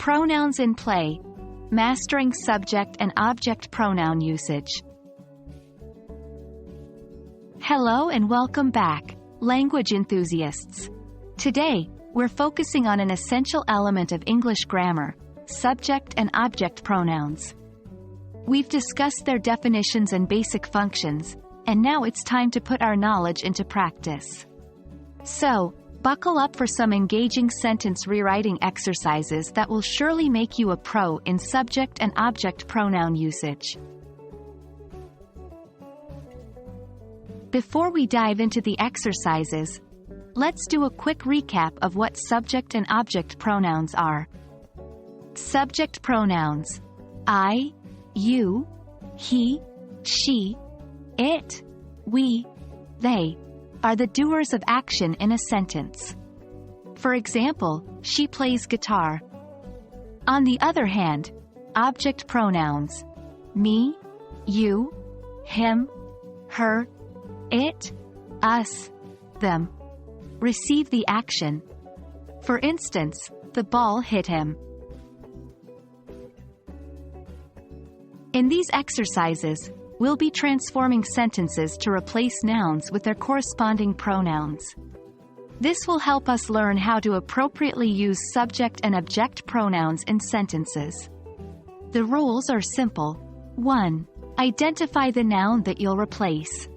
Pronouns in play. Mastering subject and object pronoun usage. Hello and welcome back, language enthusiasts. Today, we're focusing on an essential element of English grammar, subject and object pronouns. We've discussed their definitions and basic functions, and now it's time to put our knowledge into practice. So, buckle up for some engaging sentence rewriting exercises that will surely make you a pro in subject and object pronoun usage. Before we dive into the exercises, let's do a quick recap of what subject and object pronouns are. Subject pronouns: I, you, he, she, it, we, they, are the doers of action in a sentence. For example, she plays guitar. On the other hand, object pronouns: me, you, him, her, it, us, them, receive the action. For instance, the ball hit him. In these exercises, we'll be transforming sentences to replace nouns with their corresponding pronouns. This will help us learn how to appropriately use subject and object pronouns in sentences. The rules are simple. 1. Identify the noun that you'll replace.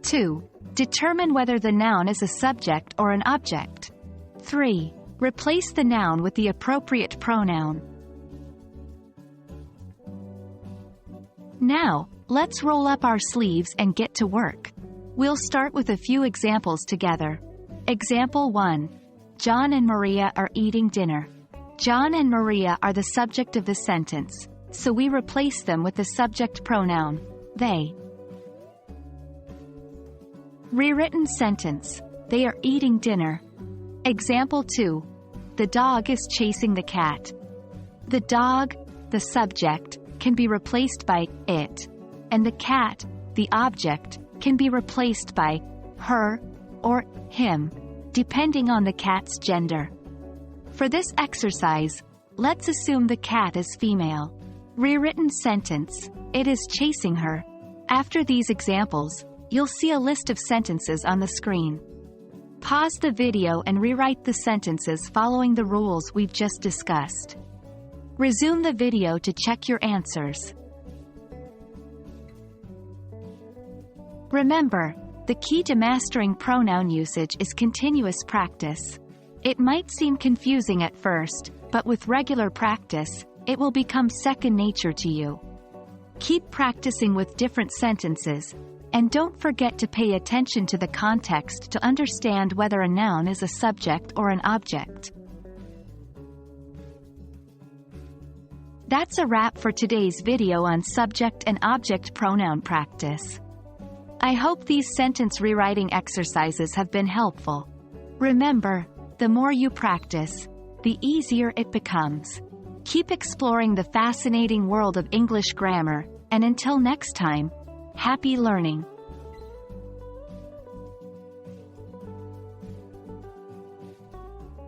2. Determine whether the noun is a subject or an object. 3. Replace the noun with the appropriate pronoun. Now, let's roll up our sleeves and get to work. We'll start with a few examples together. Example 1. John and Maria are eating dinner. John and Maria are the subject of the sentence, so we replace them with the subject pronoun, they. Rewritten sentence: they are eating dinner. Example 2. The dog is chasing the cat. The dog, the subject, can be replaced by it, and the cat, the object, can be replaced by her or him, depending on the cat's gender. For this exercise, let's assume the cat is female. Rewritten sentence: it is chasing her. After these examples, you'll see a list of sentences on the screen. Pause the video and rewrite the sentences following the rules we've just discussed. Resume the video to check your answers. Remember, the key to mastering pronoun usage is continuous practice. It might seem confusing at first, but with regular practice, it will become second nature to you. Keep practicing with different sentences, and don't forget to pay attention to the context to understand whether a noun is a subject or an object. That's a wrap for today's video on subject and object pronoun practice. I hope these sentence rewriting exercises have been helpful. Remember, the more you practice, the easier it becomes. Keep exploring the fascinating world of English grammar, and until next time, happy learning.